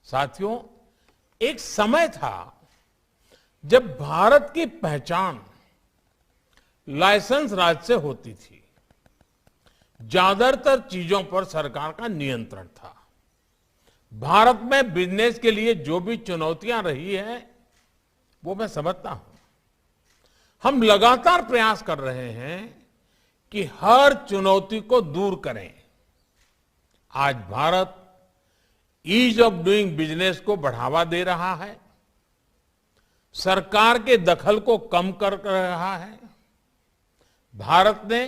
साथियों, एक समय था जब भारत की पहचान लाइसेंस राज से होती थी। ज्यादातर चीजों पर सरकार का नियंत्रण था। भारत में बिजनेस के लिए जो भी चुनौतियां रही है वो मैं समझता हूं। हम लगातार प्रयास कर रहे हैं कि हर चुनौती को दूर करें। आज Bharat ease of doing business को बढ़ावा दे रहा है, सरकार के दखल को कम कर रहा है। भारत ने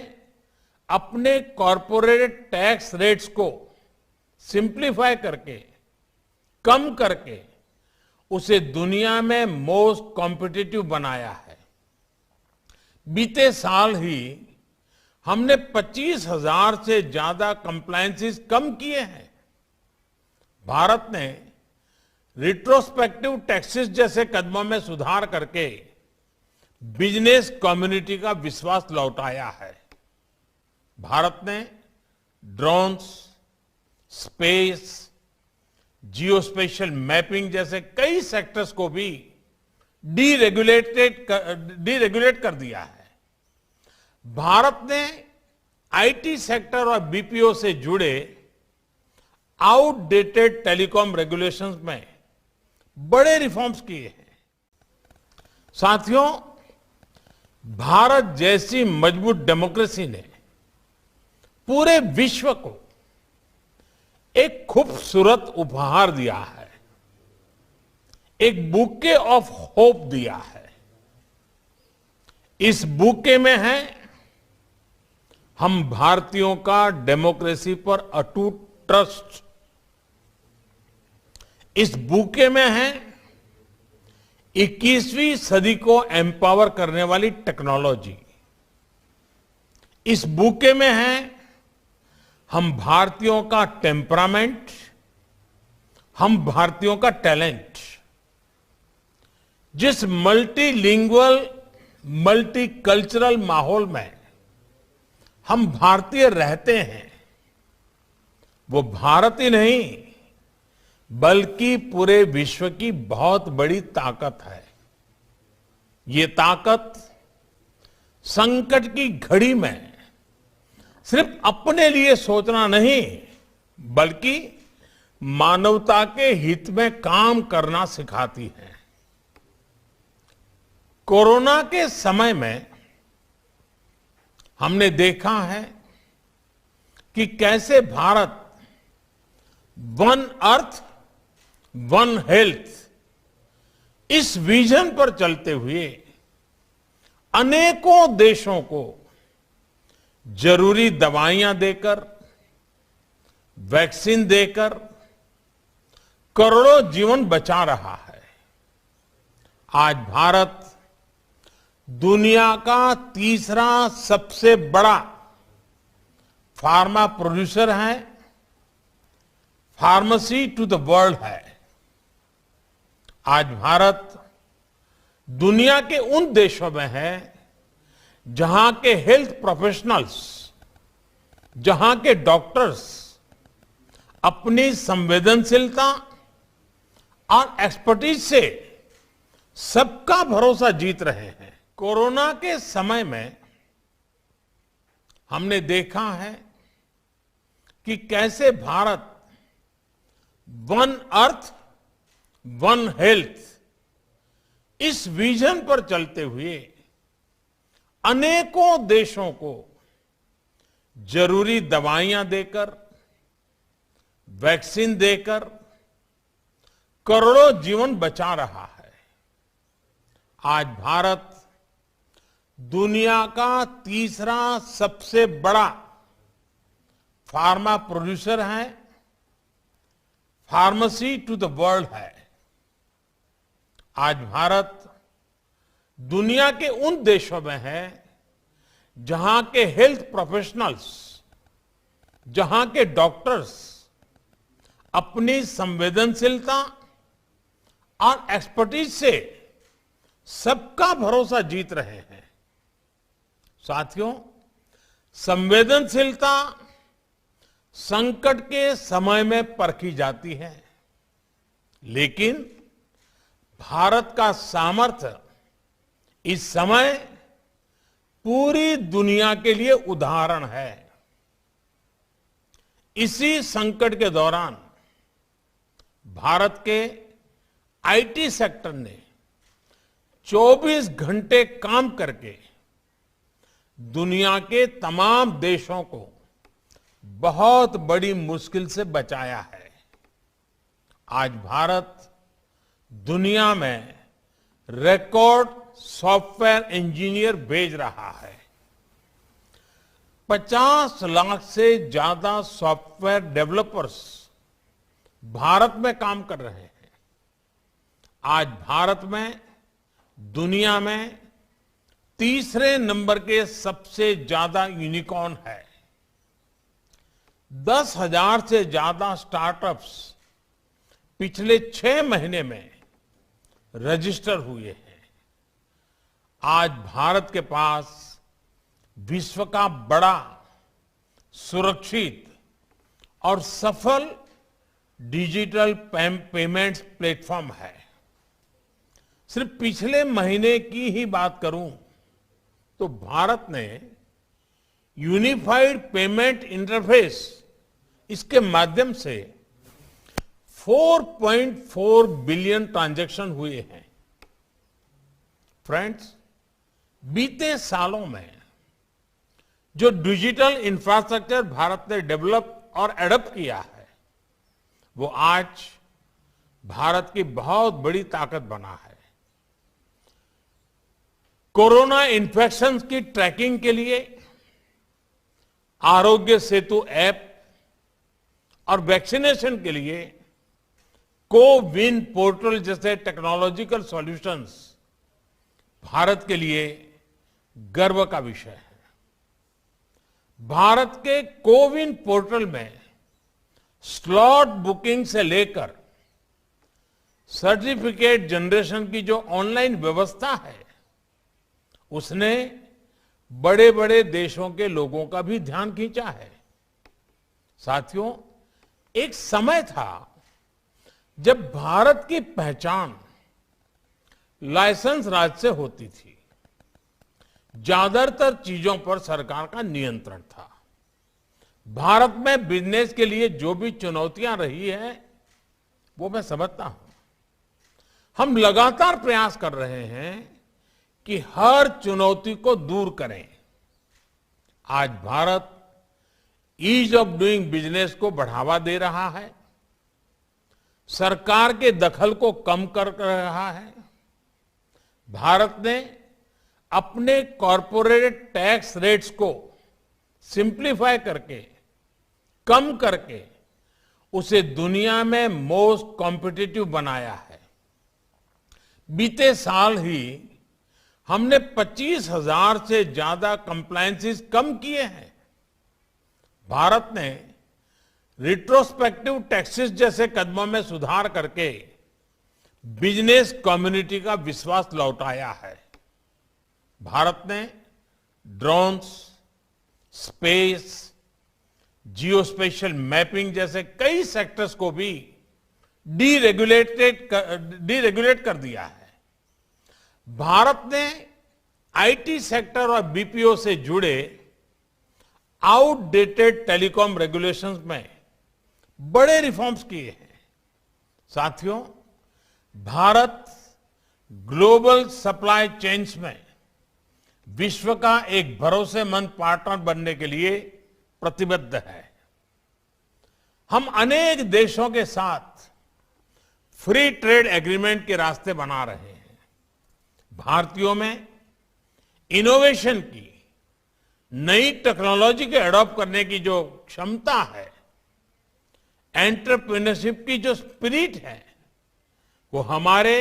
अपने कॉरपोरेट टैक्स रेट्स को सिंप्लीफाई करके, कम करके उसे दुनिया में मोस्ट कॉम्पिटिटिव बनाया है। बीते साल ही हमने 25,000 से ज्यादा कंप्लायंसेस कम किए हैं। भारत ने रिट्रोस्पेक्टिव टैक्सेस जैसे कदमों में सुधार करके बिजनेस कम्युनिटी का विश्वास लौटाया है। भारत ने ड्रोन्स, स्पेस, जियोस्पेशियल मैपिंग जैसे कई सेक्टर्स को भी डीरेगुलेट कर दिया है। भारत ने आईटी सेक्टर और बीपीओ से जुड़े आउटडेटेड टेलीकॉम रेगुलेशंस में बड़े रिफॉर्म्स किए हैं। साथियों, भारत जैसी मजबूत डेमोक्रेसी ने पूरे विश्व को एक खूबसूरत उपहार दिया है, एक बुके ऑफ होप दिया है। इस बुके में है हम भारतीयों का डेमोक्रेसी पर अटूट ट्रस्ट। इस बुके में है 21वीं सदी को एम्पावर करने वाली टेक्नोलॉजी। इस बुके में है हम भारतीयों का टेम्परामेंट, हम भारतीयों का टैलेंट। जिस मल्टीलिंगुअल, मल्टीकल्चरल माहौल में हम भारतीय रहते हैं, वो भारत ही नहीं बल्कि पूरे विश्व की बहुत बड़ी ताकत है। ये ताकत संकट की घड़ी में सिर्फ अपने लिए सोचना नहीं बल्कि मानवता के हित में काम करना सिखाती है। कोरोना के समय में हमने देखा है कि कैसे Bharat one earth, one health इस विजन पर चलते हुए अनेकों देशों को जरूरी दवाइयां देकर, वैक्सीन देकर करोड़ों जीवन बचा रहा है। आज भारत दुनिया का तीसरा सबसे बड़ा फार्मा प्रोड्यूसर है, फार्मेसी टू द वर्ल्ड है। आज भारत दुनिया के उन देशों में है जहां के हेल्थ प्रोफेशनल्स, जहां के डॉक्टर्स अपनी संवेदनशीलता और एक्सपर्टीज से सबका भरोसा जीत रहे हैं। कोरोना के समय में हमने देखा है कि कैसे Bharat one earth, one health इस विजन पर चलते हुए अनेकों देशों को जरूरी दवाइयां देकर, वैक्सीन देकर करोड़ों जीवन बचा रहा है। आज भारत दुनिया का तीसरा सबसे बड़ा फार्मा प्रोड्यूसर है, फार्मेसी टू द वर्ल्ड है। आज भारत दुनिया के उन देशों में है जहां के हेल्थ प्रोफेशनल्स, जहां के डॉक्टर्स अपनी संवेदनशीलता और एक्सपर्टीज से सबका भरोसा जीत रहे हैं। साथियों, संवेदनशीलता संकट के समय में परखी जाती है। लेकिन भारत का सामर्थ्य इस समय पूरी दुनिया के लिए उदाहरण है। इसी संकट के दौरान भारत के आईटी सेक्टर ने 24 घंटे काम करके दुनिया के तमाम देशों को बहुत बड़ी मुश्किल से बचाया है। आज भारत दुनिया में रिकॉर्ड सॉफ्टवेयर इंजीनियर भेज रहा है। 50 लाख से ज्यादा सॉफ्टवेयर डेवलपर्स भारत में काम कर रहे हैं। आज भारत में दुनिया में तीसरे नंबर के सबसे ज्यादा यूनिकॉर्न है। 10,000 से ज्यादा स्टार्टअप्स पिछले 6 महीने में रजिस्टर हुए हैं। आज भारत के पास विश्व का बड़ा, सुरक्षित और सफल डिजिटल पेमेंट्स प्लेटफॉर्म है। सिर्फ पिछले महीने की ही बात करूं तो भारत ने यूनिफाइड पेमेंट इंटरफेस इसके माध्यम से 4.4 बिलियन ट्रांजैक्शन हुए हैं। फ्रेंड्स, बीते सालों में जो डिजिटल इंफ्रास्ट्रक्चर भारत ने डेवलप और एडॉप्ट किया है, वो आज भारत की बहुत बड़ी ताकत बना है। कोरोना इन्फेक्शन की ट्रैकिंग के लिए आरोग्य सेतु ऐप और वैक्सीनेशन के लिए कोविन पोर्टल जैसे टेक्नोलॉजिकल सॉल्यूशंस भारत के लिए गर्व का विषय है। भारत के कोविन पोर्टल में स्लॉट बुकिंग से लेकर सर्टिफिकेट जनरेशन की जो ऑनलाइन व्यवस्था है, उसने बड़े बड़े देशों के लोगों का भी ध्यान खींचा है। साथियों, एक समय था जब भारत की पहचान लाइसेंस राज से होती थी। ज्यादातर चीजों पर सरकार का नियंत्रण था। भारत में बिजनेस के लिए जो भी चुनौतियां रही है, वो मैं समझता हूं। हम लगातार प्रयास कर रहे हैं कि हर चुनौती को दूर करें। आज Bharat ease of doing business को बढ़ावा दे रहा है, सरकार के दखल को कम कर रहा है। भारत ने अपने कॉरपोरेट टैक्स रेट्स को सिंप्लीफाई करके, कम करके उसे दुनिया में मोस्ट कॉम्पिटिटिव बनाया है। बीते साल ही हमने 25,000 से ज्यादा कंप्लायंसेस कम किए हैं। भारत ने रिट्रोस्पेक्टिव टैक्सेस जैसे कदमों में सुधार करके बिजनेस कम्युनिटी का विश्वास लौटाया है। भारत ने ड्रोन्स, स्पेस, जियोस्पेशियल मैपिंग जैसे कई सेक्टर्स को भी डीरेगुलेट कर दिया है। भारत ने आईटी सेक्टर और बीपीओ से जुड़े आउटडेटेड टेलीकॉम रेगुलेशंस में बड़े रिफॉर्म्स किए हैं। साथियों, भारत ग्लोबल सप्लाई चेन्स में विश्व का एक भरोसेमंद पार्टनर बनने के लिए प्रतिबद्ध है। हम अनेक देशों के साथ फ्री ट्रेड एग्रीमेंट के रास्ते बना रहे हैं। भारतीयों में इनोवेशन की, नई टेक्नोलॉजी को एडॉप्ट करने की जो क्षमता है, एंटरप्रेन्योरशिप की जो स्पिरिट है, वो हमारे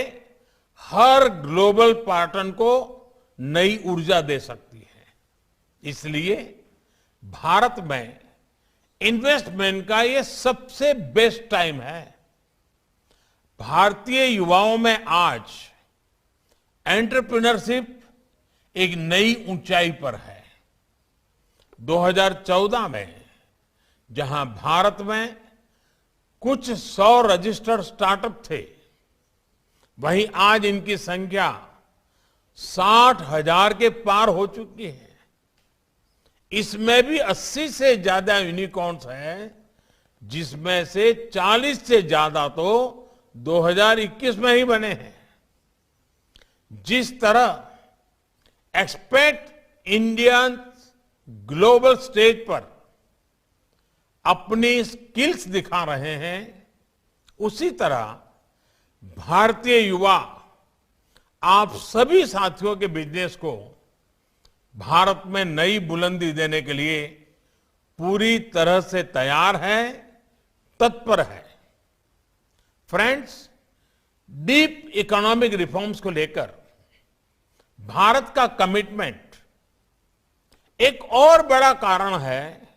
हर ग्लोबल पार्टनर को नई ऊर्जा दे सकती है। इसलिए भारत में इन्वेस्टमेंट का ये सबसे बेस्ट टाइम है। भारतीय युवाओं में आज एंटरप्रेन्योरशिप एक नई ऊंचाई पर है। 2014 में जहां भारत में कुछ 100 रजिस्टर्ड स्टार्टअप थे, वहीं आज इनकी संख्या 60,000 के पार हो चुकी है। इसमें भी 80 से ज्यादा यूनिकॉर्न्स हैं, जिसमें से 40 से ज्यादा तो 2021 में ही बने हैं। जिस तरह एक्सपेक्ट इंडियन ग्लोबल स्टेज पर अपनी स्किल्स दिखा रहे हैं, उसी तरह भारतीय युवा आप सभी साथियों के बिजनेस को भारत में नई बुलंदी देने के लिए पूरी तरह से तैयार है, तत्पर है। फ्रेंड्स, डीप इकोनॉमिक रिफॉर्म्स को लेकर भारत का कमिटमेंट एक और बड़ा कारण है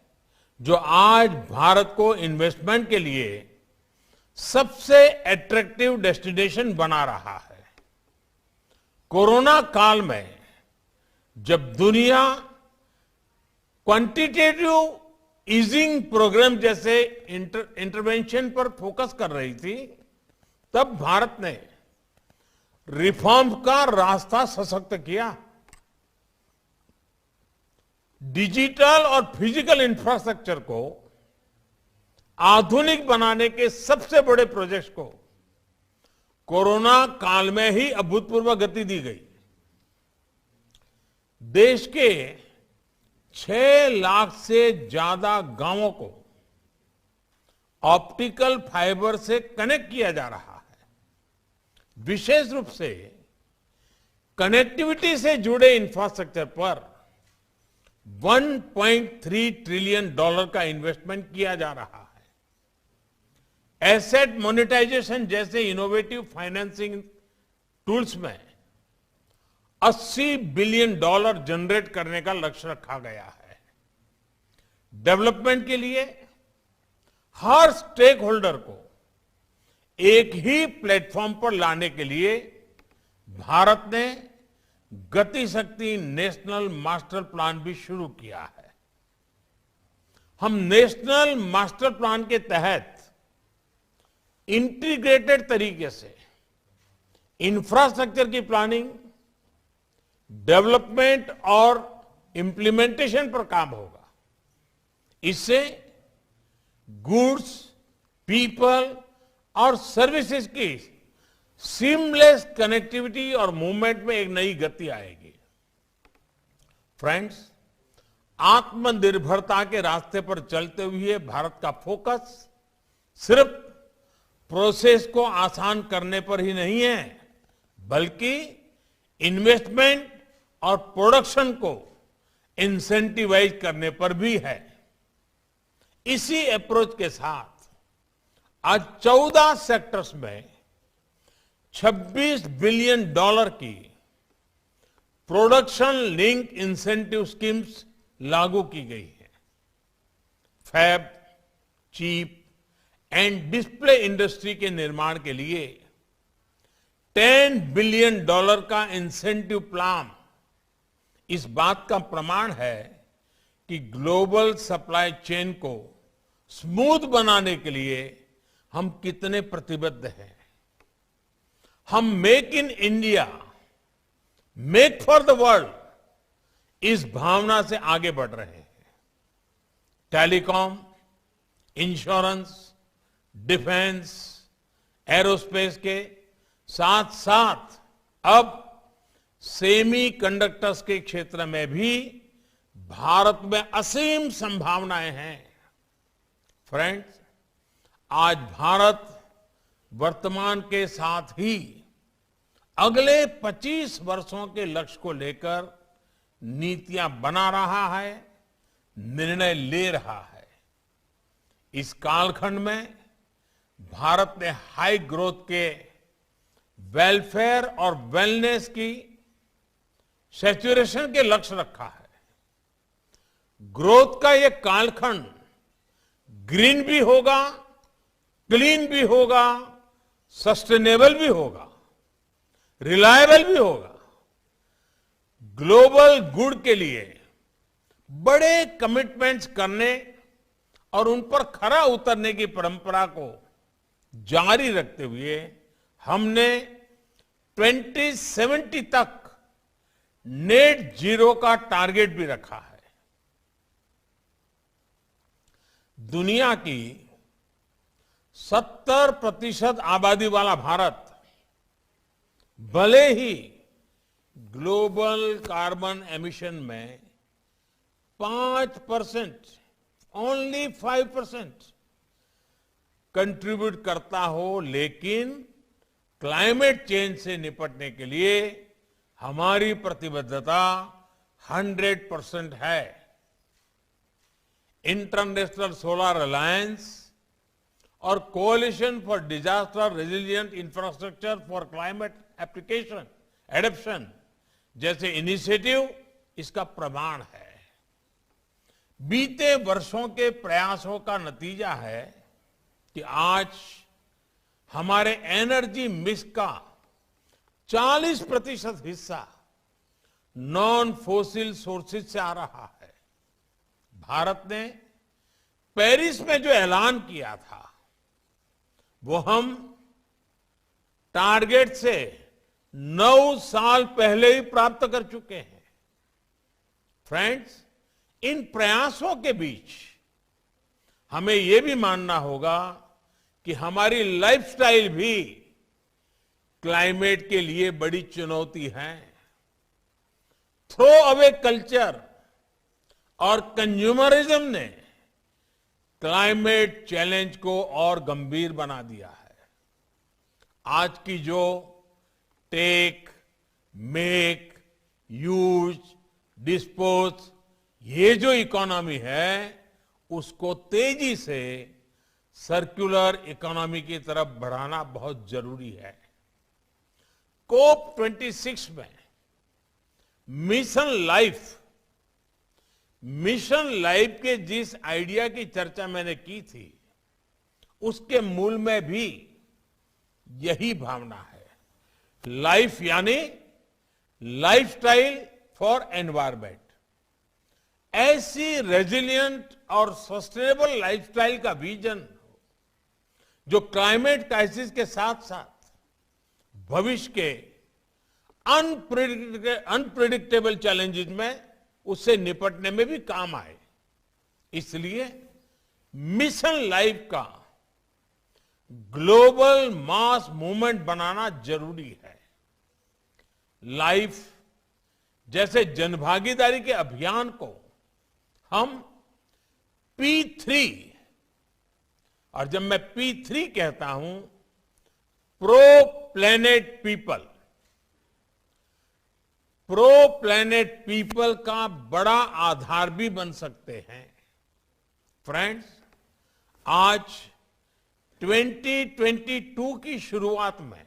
जो आज भारत को इन्वेस्टमेंट के लिए सबसे अट्रैक्टिव डेस्टिनेशन बना रहा है। कोरोना काल में जब दुनिया क्वांटिटेटिव ईजिंग प्रोग्राम जैसे इंटरवेंशन पर फोकस कर रही थी, तब भारत ने रिफॉर्म का रास्ता सशक्त किया। डिजिटल और फिजिकल इंफ्रास्ट्रक्चर को आधुनिक बनाने के सबसे बड़े प्रोजेक्ट्स को कोरोना काल में ही अभूतपूर्व गति दी गई। देश के 6 लाख से ज्यादा गांवों को ऑप्टिकल फाइबर से कनेक्ट किया जा रहा है। विशेष रूप से कनेक्टिविटी से जुड़े इंफ्रास्ट्रक्चर पर $1.3 ट्रिलियन का इन्वेस्टमेंट किया जा रहा है। एसेट मोनेटाइजेशन जैसे इनोवेटिव फाइनेंसिंग टूल्स में $80 बिलियन जनरेट करने का लक्ष्य रखा गया है। डेवलपमेंट के लिए हर स्टेक होल्डर को एक ही प्लेटफॉर्म पर लाने के लिए भारत ने गति शक्ति नेशनल मास्टर प्लान भी शुरू किया है। हम नेशनल मास्टर प्लान के तहत इंटीग्रेटेड तरीके से इंफ्रास्ट्रक्चर की प्लानिंग, डेवलपमेंट और इंप्लीमेंटेशन पर काम होगा। इससे गुड्स, पीपल और सर्विसेज की सीमलेस कनेक्टिविटी और मूवमेंट में एक नई गति आएगी। फ्रेंड्स, आत्मनिर्भरता के रास्ते पर चलते हुए भारत का फोकस सिर्फ प्रोसेस को आसान करने पर ही नहीं है, बल्कि इन्वेस्टमेंट और प्रोडक्शन को इंसेंटिवाइज करने पर भी है। इसी अप्रोच के साथ आज 14 सेक्टर्स में $26 बिलियन की प्रोडक्शन लिंक इंसेंटिव स्कीम्स लागू की गई है। Fab, chip and display industry के निर्माण के लिए $10 बिलियन का इंसेंटिव प्लान इस बात का प्रमाण है कि ग्लोबल सप्लाई चेन को स्मूथ बनाने के लिए हम कितने प्रतिबद्ध हैं। हम make in India, make for the world इस भावना से आगे बढ़ रहे हैं। टेलीकॉम, इंश्योरेंस, डिफेंस, एरोस्पेस के साथ साथ अब सेमी कंडक्टर्स के क्षेत्र में भी भारत में असीम संभावनाएं हैं। फ्रेंड्स, आज भारत वर्तमान के साथ ही अगले 25 वर्षों के लक्ष्य को लेकर नीतियां बना रहा है, निर्णय ले रहा है। इस कालखंड में भारत ने हाई ग्रोथ के वेलफेयर और वेलनेस की सैचुरेशन के लक्ष्य रखा है। ग्रोथ का यह कालखंड ग्रीन भी होगा, क्लीन भी होगा, सस्टेनेबल भी होगा, रिलायबल भी होगा। ग्लोबल गुड के लिए बड़े कमिटमेंट्स करने और उन पर खरा उतरने की परंपरा को जारी रखते हुए हमने 2070 तक नेट जीरो का टारगेट भी रखा है। दुनिया की 70% आबादी वाला भारत भले ही ग्लोबल कार्बन एमिशन में 5%, ओनली 5% कंट्रीब्यूट करता हो, लेकिन क्लाइमेट चेंज से निपटने के लिए हमारी प्रतिबद्धता 100% है। इंटरनेशनल सोलर अलायंस और coalition for disaster resilient infrastructure for climate application adaption जैसे इनिशिएटिव इसका प्रमाण है। बीते वर्षों के प्रयासों का नतीजा है कि आज हमारे एनर्जी मिक्स का 40% हिस्सा नॉन फोसिल सोर्सेज से आ रहा है। भारत ने पेरिस में जो ऐलान किया था वो हम टारगेट से 9 साल पहले ही प्राप्त कर चुके हैं। फ्रेंड्स, इन प्रयासों के बीच हमें यह भी मानना होगा कि हमारी लाइफस्टाइल भी क्लाइमेट के लिए बड़ी चुनौती है। थ्रो अवे कल्चर और कंज्यूमरिज्म ने क्लाइमेट चैलेंज को और गंभीर बना दिया है। आज की जो टेक, मेक, यूज, डिस्पोज ये जो इकोनॉमी है उसको तेजी से सर्कुलर इकोनॉमी की तरफ बढ़ाना बहुत जरूरी है। COP26 में मिशन लाइफ के जिस आइडिया की चर्चा मैंने की थी उसके मूल में भी यही भावना है। लाइफ यानी लाइफस्टाइल फॉर एनवायरमेंट। ऐसी रेजिलिएंट और सस्टेनेबल लाइफस्टाइल का विजन जो क्लाइमेट क्राइसिस के साथ साथ भविष्य के अनप्रेडिक्टेबल चैलेंजेस में उससे निपटने में भी काम आए। इसलिए मिशन लाइफ का ग्लोबल मास मूवमेंट बनाना जरूरी है। लाइफ जैसे जनभागीदारी के अभियान को हम P3, और जब मैं P3 कहता हूं प्रो प्लेनेट पीपल का बड़ा आधार भी बन सकते हैं। फ्रेंड्स, आज 2022 की शुरुआत में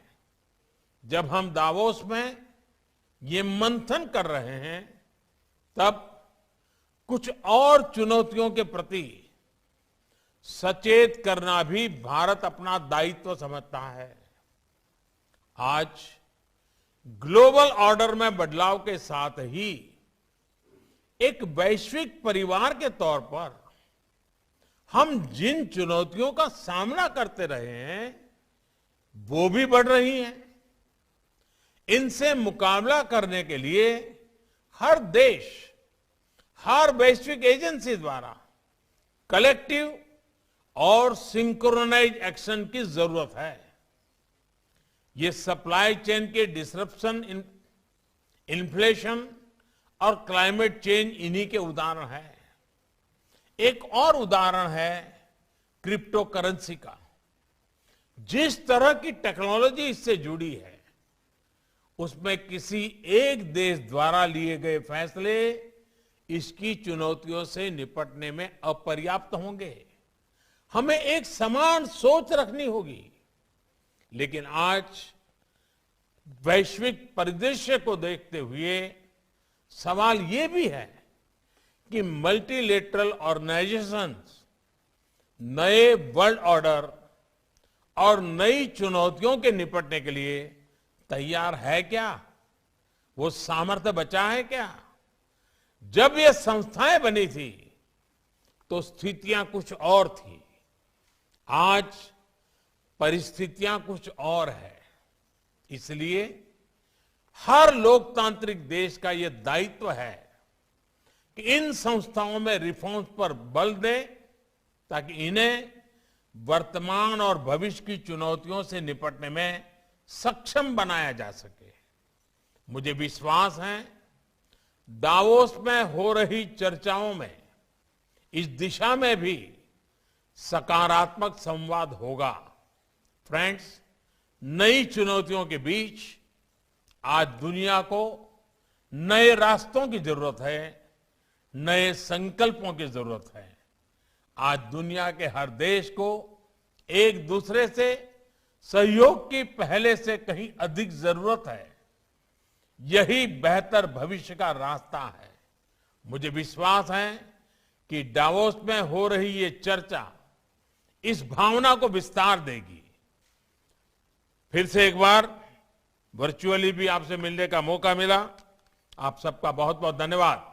जब हम दावोस में ये मंथन कर रहे हैं तब कुछ और चुनौतियों के प्रति सचेत करना भी भारत अपना दायित्व समझता है। आज ग्लोबल ऑर्डर में बदलाव के साथ ही एक वैश्विक परिवार के तौर पर हम जिन चुनौतियों का सामना करते रहे हैं वो भी बढ़ रही हैं। इनसे मुकाबला करने के लिए हर देश, हर वैश्विक एजेंसी द्वारा कलेक्टिव और सिंक्रोनाइज एक्शन की जरूरत है। ये सप्लाई चेन के डिसरप्शन, इन्फ्लेशन और क्लाइमेट चेंज इन्हीं के उदाहरण है। एक और उदाहरण है क्रिप्टो करेंसी का। जिस तरह की टेक्नोलॉजी इससे जुड़ी है उसमें किसी एक देश द्वारा लिए गए फैसले इसकी चुनौतियों से निपटने में अपर्याप्त होंगे। हमें एक समान सोच रखनी होगी। लेकिन आज वैश्विक परिदृश्य को देखते हुए सवाल ये भी है कि मल्टीलेटरल ऑर्गेनाइजेशंस नए वर्ल्ड ऑर्डर और नई चुनौतियों के निपटने के लिए तैयार है क्या? वो सामर्थ्य बचा है क्या? जब ये संस्थाएं बनी थी तो स्थितियां कुछ और थी। आज परिस्थितियां कुछ और है। इसलिए हर लोकतांत्रिक देश का यह दायित्व है कि इन संस्थाओं में रिफॉर्म्स पर बल दे ताकि इन्हें वर्तमान और भविष्य की चुनौतियों से निपटने में सक्षम बनाया जा सके। मुझे विश्वास है दावोस में हो रही चर्चाओं में इस दिशा में भी सकारात्मक संवाद होगा। फ्रेंड्स, नई चुनौतियों के बीच आज दुनिया को नए रास्तों की जरूरत है, नए संकल्पों की जरूरत है। आज दुनिया के हर देश को एक दूसरे से सहयोग की पहले से कहीं अधिक जरूरत है। यही बेहतर भविष्य का रास्ता है। मुझे विश्वास है कि डावोस में हो रही ये चर्चा इस भावना को विस्तार देगी। फिर से एक बार वर्चुअली भी आपसे मिलने का मौका मिला। आप सबका बहुत बहुत धन्यवाद।